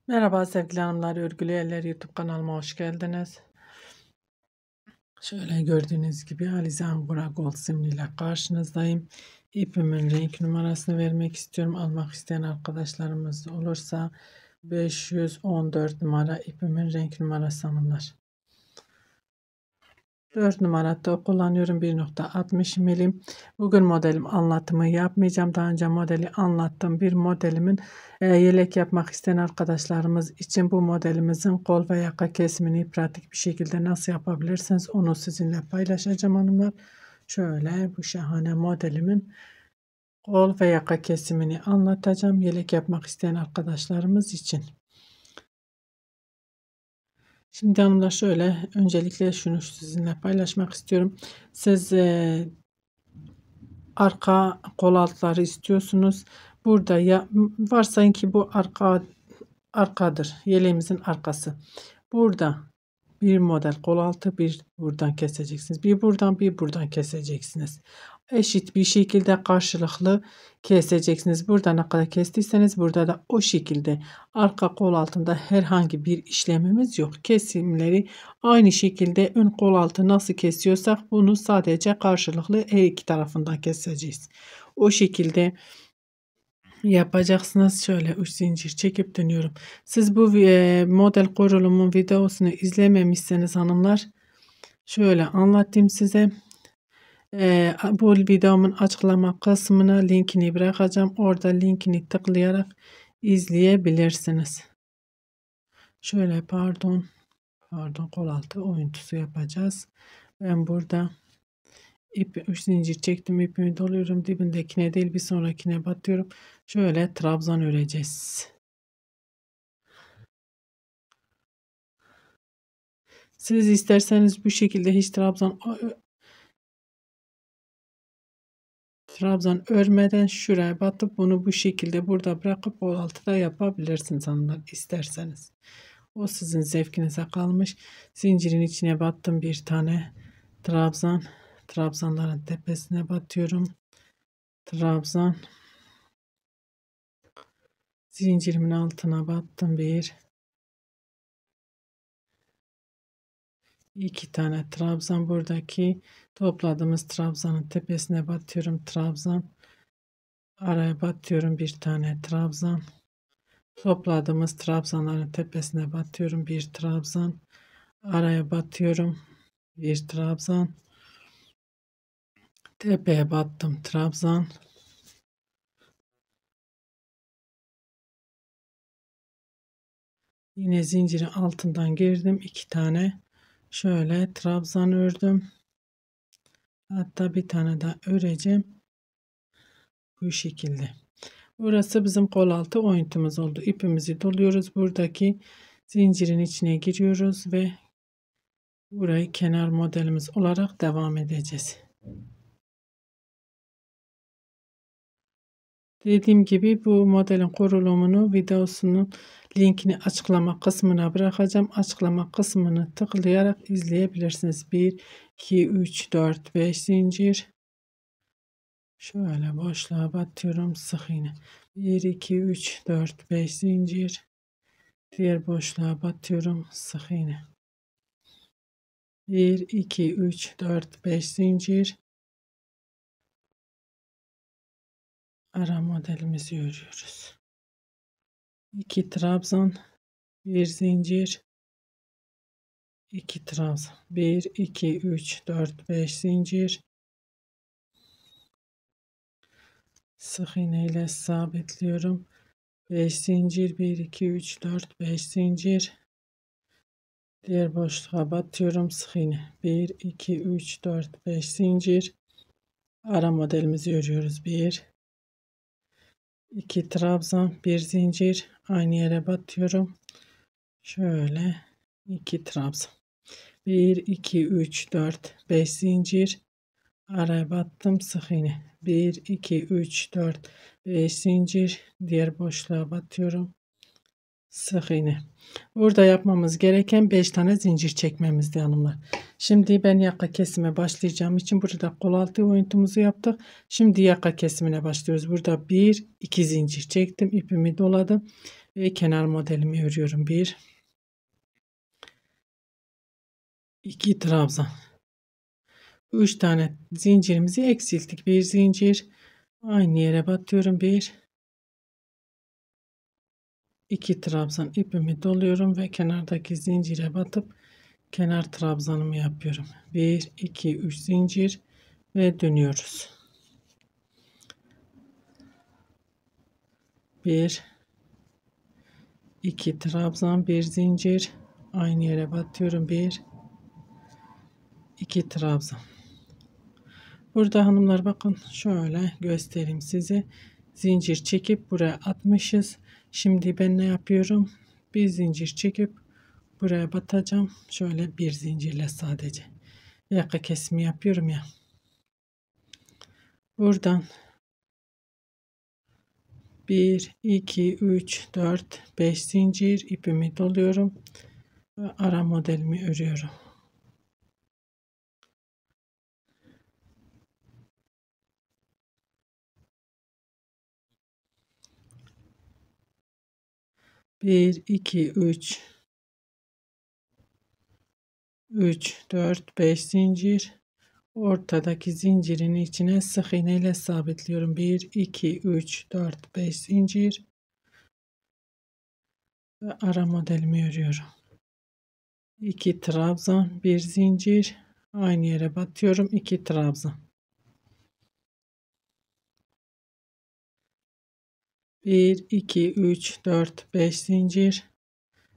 Merhaba sevgili hanımlar, Örgülü Eller YouTube kanalıma hoş geldiniz. Şöyle gördüğünüz gibi Alize Angora Gold simliyle karşınızdayım. İpimin renk numarasını vermek istiyorum. Almak isteyen arkadaşlarımız olursa 514 numara ipimin renk numarası hanımlar. 4 numarada kullanıyorum 1.60 milim. Bugün modelim anlatımı yapmayacağım. Daha önce modeli anlattım. Bir modelimin yelek yapmak isteyen arkadaşlarımız için bu modelimizin kol ve yaka kesimini pratik bir şekilde nasıl yapabilirsiniz onu sizinle paylaşacağım hanımlar. Şöyle bu şahane modelimin kol ve yaka kesimini anlatacağım. Yelek yapmak isteyen arkadaşlarımız için. Şimdi hanımlar şöyle öncelikle şunu sizinle paylaşmak istiyorum. Siz arka kol altları istiyorsunuz. Burada ya varsayın ki bu arkadır. Yeleğimizin arkası. Burada bir model kol altı bir buradan keseceksiniz. Bir buradan bir buradan keseceksiniz. Eşit bir şekilde karşılıklı keseceksiniz. Burada ne kadar kestiyseniz burada da o şekilde arka kol altında herhangi bir işlemimiz yok. Kesimleri aynı şekilde ön kol altı nasıl kesiyorsak bunu sadece karşılıklı her iki tarafından keseceğiz. O şekilde yapacaksınız. Şöyle 3 zincir çekip dönüyorum. Siz bu model kurulumun videosunu izlememişseniz hanımlar şöyle anlatayım size. Bu videomun açıklama kısmına linkini bırakacağım. Orada linkini tıklayarak izleyebilirsiniz. Şöyle pardon kol altı oyuntusu yapacağız. Ben burada ipi 3 zincir çektim, ipimi doluyorum, dibindekine değil bir sonrakine batıyorum. Şöyle trabzan öreceğiz. Siz isterseniz bu şekilde hiç trabzan örmeden şuraya batıp bunu bu şekilde burada bırakıp o altıda yapabilirsiniz hanımlar isterseniz. O sizin zevkinize kalmış. Zincirin içine battım bir tane trabzan. Trabzanların tepesine batıyorum. Trabzan. Zincirimin altına battım bir. İki tane trabzan, buradaki topladığımız trabzanın tepesine batıyorum. Trabzan. Araya batıyorum bir tane trabzan. Topladığımız trabzanların tepesine batıyorum bir trabzan. Araya batıyorum bir trabzan. Tepeye battım trabzan. Yine zincirin altından girdim. İki tane şöyle trabzan ördüm. Hatta bir tane daha öreceğim. Bu şekilde. Burası bizim kol altı oyuntumuz oldu. İpimizi doluyoruz. Buradaki zincirin içine giriyoruz ve burayı kenar modelimiz olarak devam edeceğiz. Dediğim gibi bu modelin kurulumunu videosunun linkini açıklama kısmına bırakacağım. Açıklama kısmını tıklayarak izleyebilirsiniz. 1, 2, 3, 4, 5 zincir. Şöyle boşluğa batıyorum. Sık iğne. 1, 2, 3, 4, 5 zincir. Diğer boşluğa batıyorum. Sık iğne. 1, 2, 3, 4, 5 zincir. Ara modelimizi örüyoruz. 2 trabzan, 1 zincir, 2 trabzan, 1, 2, 3, 4, 5 zincir. Sık iğne ile sabitliyorum. 5 zincir, 1, 2, 3, 4, 5 zincir. Diğer boşluğa batıyorum. Sık iğne. 1, 2, 3, 4, 5 zincir. Ara modelimizi örüyoruz. 1, 2 trabzan, 1 zincir. Aynı yere batıyorum. Şöyle 2 trabzan. 1, 2, 3, 4, 5 zincir. Araya battım. Sık iğne. 1, 2, 3, 4, 5 zincir. Diğer boşluğa batıyorum. Sık iğne. Burada yapmamız gereken 5 tane zincir çekmemizdi hanımlar. Şimdi ben yaka kesime başlayacağım için burada kol altı oyuntumuzu yaptık. Şimdi yaka kesimine başlıyoruz. Burada 1, 2 zincir çektim. İpimi doladım. ve kenar modelimi örüyorum. 1 2 trabzan. 3 tane zincirimizi eksilttik. Bir zincir, aynı yere batıyorum. 1 2 trabzan ipimi doluyorum ve kenardaki zincire batıp kenar trabzanımı yapıyorum. 1 2 3 zincir ve dönüyoruz. 1 2 trabzan, bir zincir, aynı yere batıyorum. 1 2 trabzan. Burada hanımlar bakın, şöyle göstereyim size. Zincir çekip buraya atmışız. Şimdi ben ne yapıyorum? Bir zincir çekip buraya batacağım. Şöyle bir zincirle sadece. Yaka kesimi yapıyorum ya. Buradan 1 2 3 4 5 zincir ipimi doluyorum ve ara modelimi örüyorum. Bir, iki, üç, 4, 5 zincir. Ortadaki zincirin içine sık iğne ile sabitliyorum. 1, 2, 3, 4, 5 zincir ve ara modelimi örüyorum. 2 trabzan, bir zincir, aynı yere batıyorum. 2 trabzan. 1, 2, 3, 4, 5 zincir.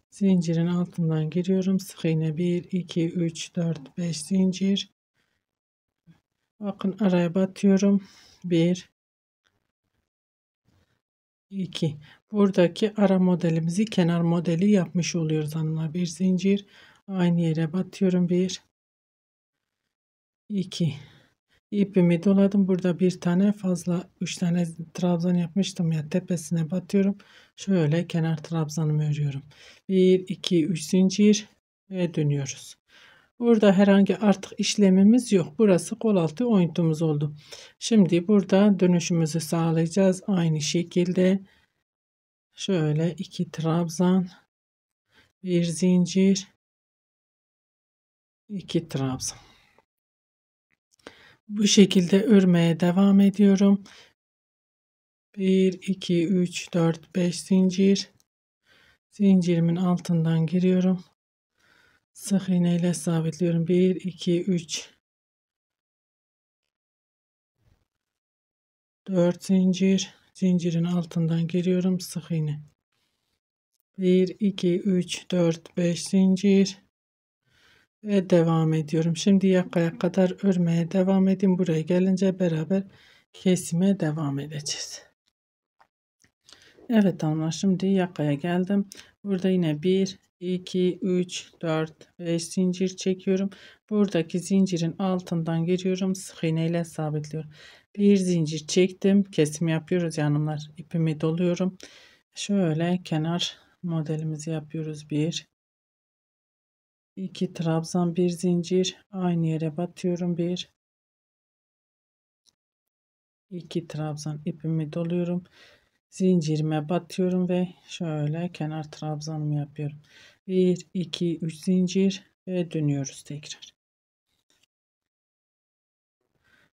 Zincirin altından giriyorum. Sık iğne 1, 2, 3, 4, 5 zincir. Bakın araya batıyorum. 1 2. Buradaki ara modelimizi kenar modeli yapmış oluyoruz hanımlar. Bir zincir, aynı yere batıyorum. 1 2. İpimi doladım. Burada bir tane fazla 3 tane trabzan yapmıştım ya, tepesine batıyorum. Şöyle kenar trabzanımı örüyorum. 1 2 3 zincir ve dönüyoruz. Burada herhangi artık işlemimiz yok. Burası kol altı oyuntumuz oldu. Şimdi burada dönüşümüzü sağlayacağız. Aynı şekilde şöyle 2 trabzan, bir zincir, 2 trabzan. Bu şekilde örmeye devam ediyorum. 1 2 3 4 5 zincir. Zincirimin altından giriyorum. Sık iğne ile sabitliyorum. 1 2 3 4 zincir. Zincirin altından giriyorum. Sık iğne. 1 2 3 4 5 zincir ve devam ediyorum. Şimdi yakaya kadar örmeye devam edin. Buraya gelince beraber kesime devam edeceğiz. Evet hanımlar, şimdi yakaya geldim. Burada yine 1 2 3 4 5 zincir çekiyorum. Buradaki zincirin altından giriyorum. Sık iğne ile sabitliyorum. Bir zincir çektim. Kesim yapıyoruz hanımlar. İpimi doluyorum. Şöyle kenar modelimizi yapıyoruz. 1 2 trabzan, bir zincir, aynı yere batıyorum. 1 2 trabzan ipimi doluyorum. Zincirime batıyorum ve şöyle kenar trabzanımı yapıyorum. 1 2 3 zincir ve dönüyoruz tekrar.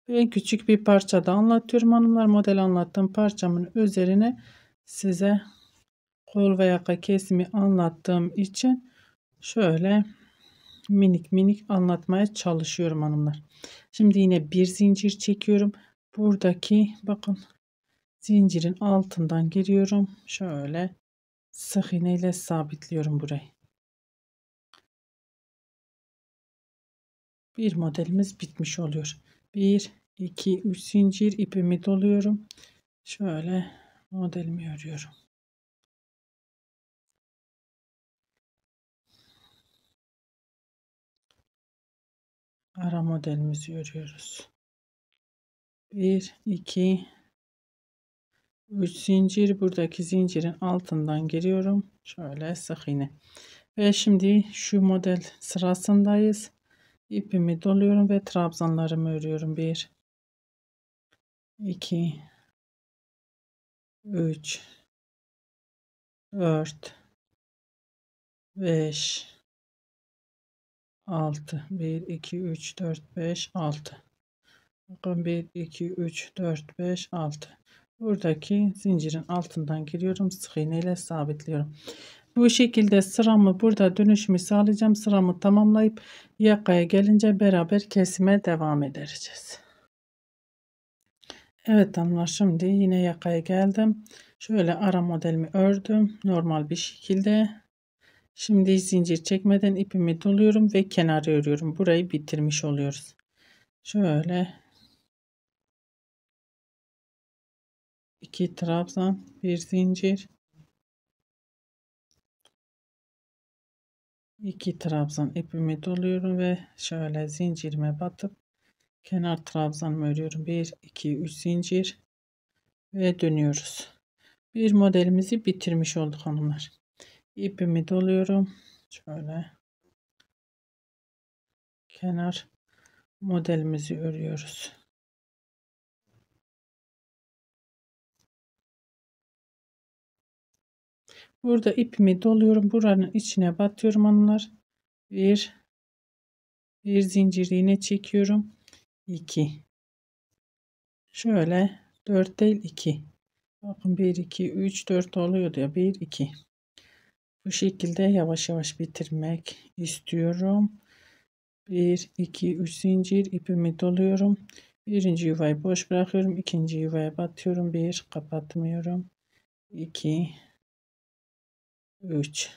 Ben küçük bir parçada anlatıyorum hanımlar. Model anlattığım parçamın üzerine size kol ve yaka kesimi anlattığım için şöyle minik minik anlatmaya çalışıyorum hanımlar. Şimdi yine bir zincir çekiyorum. Buradaki bakın zincirin altından giriyorum. Şöyle sık iğne ile sabitliyorum burayı. Bir modelimiz bitmiş oluyor. 1 2 3 zincir ipimi doluyorum. Şöyle modelimi örüyorum. Ara modelimizi örüyoruz. 1 2 3 zincir, buradaki zincirin altından giriyorum. Şöyle sık iğne. Ve şimdi şu model sırasındayız. İpimi doluyorum ve trabzanlarımı örüyorum. 1 2 3 4 5 6 1 2 3 4 5 6. Bakın 1 2 3 4 5 6. Buradaki zincirin altından giriyorum, sık iğne ile sabitliyorum. Bu şekilde sıramı burada dönüşümü sağlayacağım. Sıramı tamamlayıp yakaya gelince beraber kesime devam edeceğiz. Evet hanımlar, şimdi yine yakaya geldim. Şöyle ara modelimi ördüm normal bir şekilde. Şimdi zincir çekmeden ipimi doluyorum ve kenarı örüyorum. Burayı bitirmiş oluyoruz. Şöyle 2 trabzan, bir zincir, 2 trabzan ipimi doluyorum ve şöyle zincirime batıp kenar trabzanımı örüyorum. 1 2 3 zincir ve dönüyoruz. Bir modelimizi bitirmiş olduk hanımlar. İpimi doluyorum. Şöyle kenar modelimizi örüyoruz. Burada ipimi doluyorum. Buranın içine batıyorum hanımlar. Bir zincir iğne çekiyorum. 2. Şöyle 4 değil 2. Bakın 1 2 3 4 oluyordu ya. 1 2. Bu şekilde yavaş yavaş bitirmek istiyorum. 1 2 3 zincir ipimi doluyorum. Birinci yuvayı boş bırakıyorum. İkinci yuvaya batıyorum. 1 kapatmıyorum. 2 3.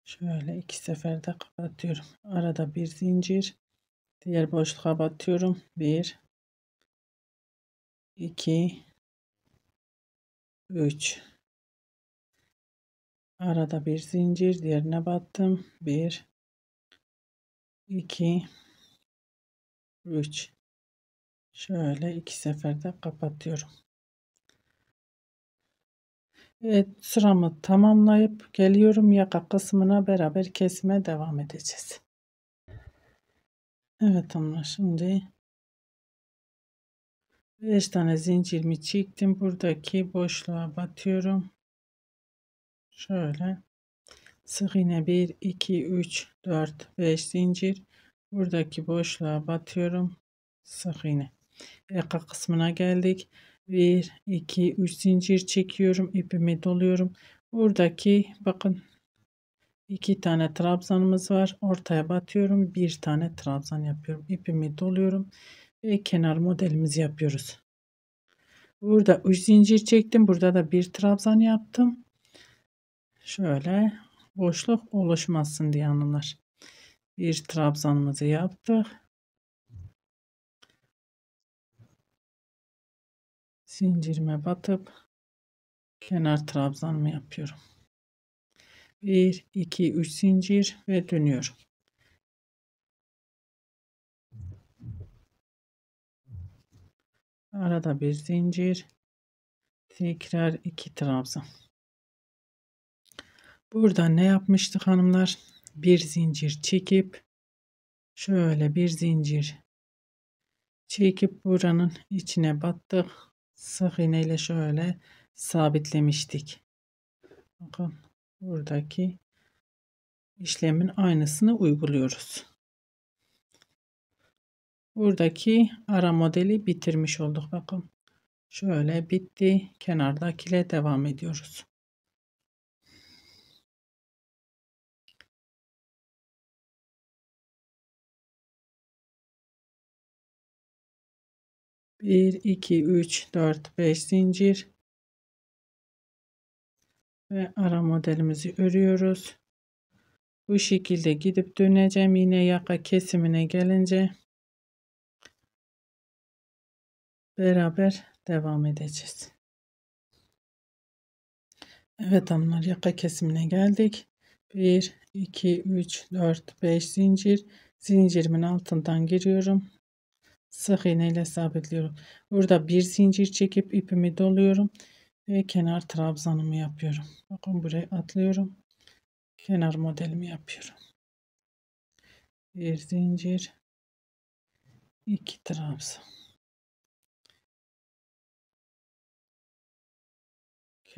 Şöyle 2 seferde kapatıyorum. Arada bir zincir. Diğer boşluğa batıyorum. 1 2 3. Arada bir zincir, diğerine battım. 1 2 3. Şöyle 2 seferde kapatıyorum. Evet, sıramı tamamlayıp geliyorum, yaka kısmına beraber kesime devam edeceğiz. Evet hanımlar, şimdi 5 tane zincirimi çektim. Buradaki boşluğa batıyorum. Şöyle sık iğne 1 2 3 4 5 zincir. Buradaki boşluğa batıyorum. Sık iğne. Yaka kısmına geldik. 1 2 3 zincir çekiyorum, ipimi doluyorum. Buradaki bakın 2 tane trabzanımız var. Ortaya batıyorum. Bir tane trabzan yapıyorum. İpimi doluyorum ve kenar modelimizi yapıyoruz. Burada 3 zincir çektim. Burada da bir trabzan yaptım. Şöyle boşluk oluşmasın diye hanımlar. Bir trabzanımızı yaptık. Zincirime batıp kenar trabzanımı yapıyorum. 1 2 3 zincir ve dönüyorum. Arada bir zincir, tekrar 2 trabzan. Burada ne yapmıştık hanımlar? Bir zincir çekip şöyle bir zincir çekip buranın içine battık. Sık iğne ile şöyle sabitlemiştik. Bakın buradaki işlemin aynısını uyguluyoruz. Buradaki ara modeli bitirmiş olduk. Bakın şöyle bitti. Kenardakiyle devam ediyoruz. Bir 2 3 4 5 zincir ve ara modelimizi örüyoruz. Bu şekilde gidip döneceğim. Yine yaka kesimine gelince beraber devam edeceğiz. Evet hanımlar, yaka kesimine geldik. 1 2 3 4 5 zincir. Zincirimin altından giriyorum. Sık iğne ile sabitliyorum. Burada bir zincir çekip ipimi doluyorum ve kenar trabzanımı yapıyorum. Bakın buraya atlıyorum. Kenar modelimi yapıyorum. Bir zincir, 2 trabzan.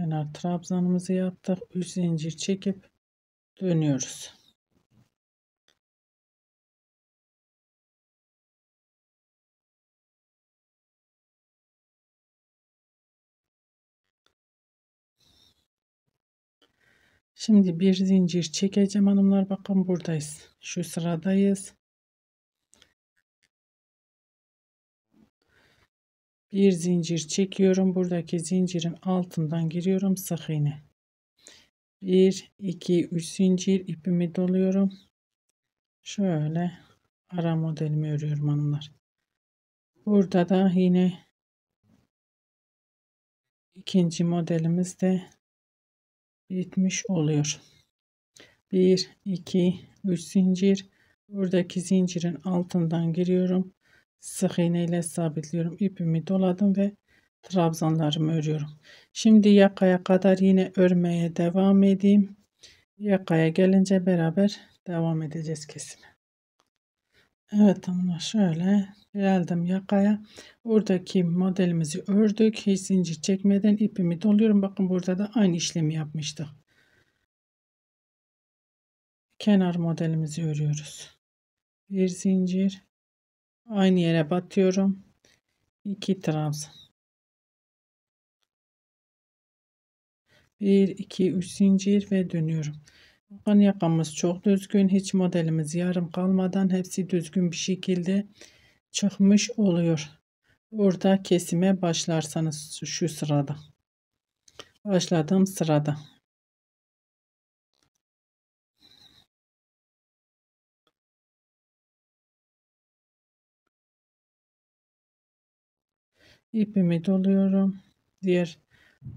Kenar trabzanımızı yaptık. 3 zincir çekip dönüyoruz. Şimdi bir zincir çekeceğim hanımlar. Bakın buradayız. Şu sıradayız. Bir zincir çekiyorum. Buradaki zincirin altından giriyorum. Sık iğne. 1, 2, 3 zincir ipimi doluyorum. Şöyle ara modelimi örüyorum hanımlar. Burada da yine ikinci modelimiz de bitmiş oluyor. 1, 2, 3 zincir. Buradaki zincirin altından giriyorum. Sık iğne ile sabitliyorum. İpimi doladım ve trabzanlarımı örüyorum. Şimdi yakaya kadar yine örmeye devam edeyim. Yakaya gelince beraber devam edeceğiz kesime. Evet hanımlar, şöyle geldim yakaya. Buradaki modelimizi ördük. Hiç zincir çekmeden ipimi doluyorum. Bakın burada da aynı işlemi yapmıştık. Kenar modelimizi örüyoruz. Bir zincir, aynı yere batıyorum. 2 trabzan. 1, 2, 3 zincir ve dönüyorum. Bakın yakamız çok düzgün. Hiç modelimiz yarım kalmadan hepsi düzgün bir şekilde çıkmış oluyor. Burada kesime başlarsanız şu sırada. Başladığım sırada. İpimi doluyorum. Diğer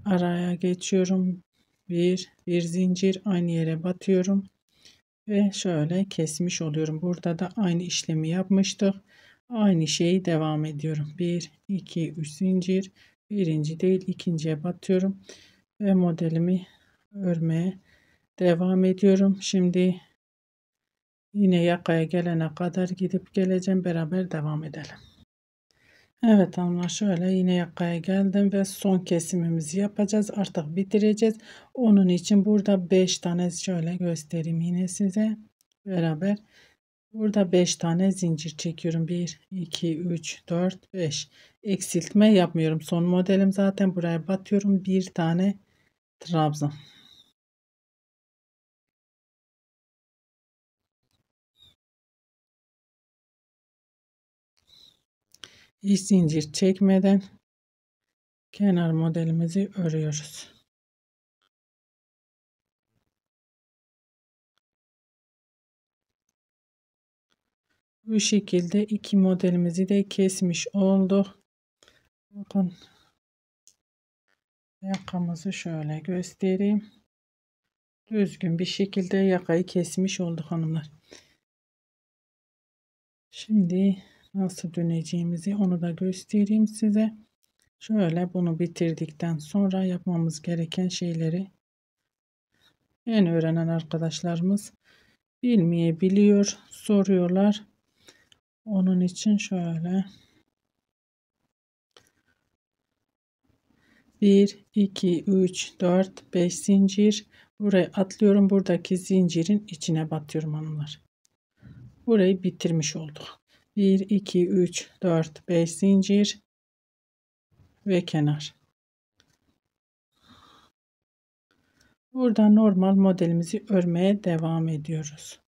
araya geçiyorum. Bir zincir aynı yere batıyorum. Ve şöyle kesmiş oluyorum. Burada da aynı işlemi yapmıştık. Aynı şeyi devam ediyorum. 1, 2, 3 zincir. Birinci değil ikinciye batıyorum. Ve modelimi örmeye devam ediyorum. Şimdi yine yakaya gelene kadar gidip geleceğim. Beraber devam edelim. Evet hanımlar, şöyle yine yakaya geldim ve son kesimimizi yapacağız. Artık bitireceğiz. Onun için burada 5 tane şöyle göstereyim yine size. Beraber burada 5 tane zincir çekiyorum. 1, 2, 3, 4, 5. Eksiltme yapmıyorum. Son modelim zaten, buraya batıyorum. Bir tane trabzan. Hiç zincir çekmeden kenar modelimizi örüyoruz. Bu şekilde iki modelimizi de kesmiş olduk. Bakın yakamızı şöyle göstereyim. Düzgün bir şekilde yakayı kesmiş olduk hanımlar. Şimdi nasıl döneceğimizi onu da göstereyim size. Şöyle bunu bitirdikten sonra yapmamız gereken şeyleri yeni öğrenen arkadaşlarımız bilmeyebiliyor, soruyorlar. Onun için şöyle 1, 2, 3, 4, 5 zincir. Buraya atlıyorum. Buradaki zincirin içine batıyorum hanımlar. Burayı bitirmiş olduk. 1, 2, 3, 4, 5 zincir ve kenar. Burada normal modelimizi örmeye devam ediyoruz.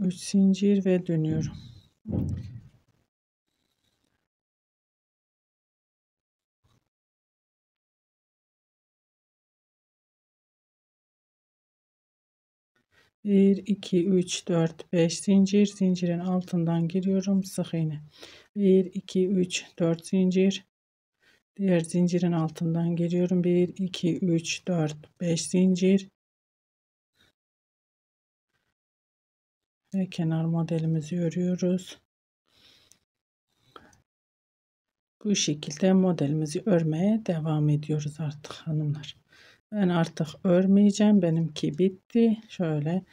Üç zincir ve dönüyorum. Bir, iki, üç, dört, beş zincir. Zincirin altından giriyorum. Sık iğne. 1, 2, 3, 4 zincir. Diğer zincirin altından giriyorum. 1, 2, 3, 4, 5 zincir. Ve kenar modelimizi örüyoruz. Bu şekilde modelimizi örmeye devam ediyoruz artık hanımlar. Ben artık örmeyeceğim. Benimki bitti. Şöyle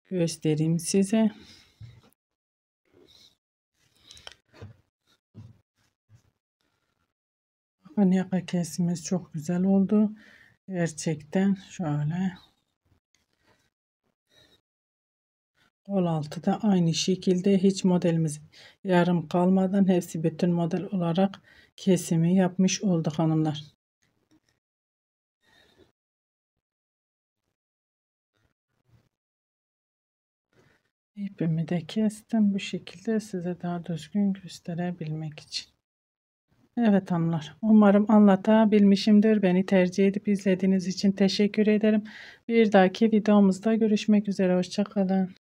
göstereyim size. Yaka kesimiz çok güzel oldu. Gerçekten şöyle. Kol altı da aynı şekilde hiç modelimiz yarım kalmadan hepsi bütün model olarak kesimi yapmış olduk hanımlar. İpimi de kestim bu şekilde size daha düzgün gösterebilmek için. Evet hanımlar, umarım anlatabilmişimdir. Beni tercih edip izlediğiniz için teşekkür ederim. Bir dahaki videomuzda görüşmek üzere. Hoşça kalın.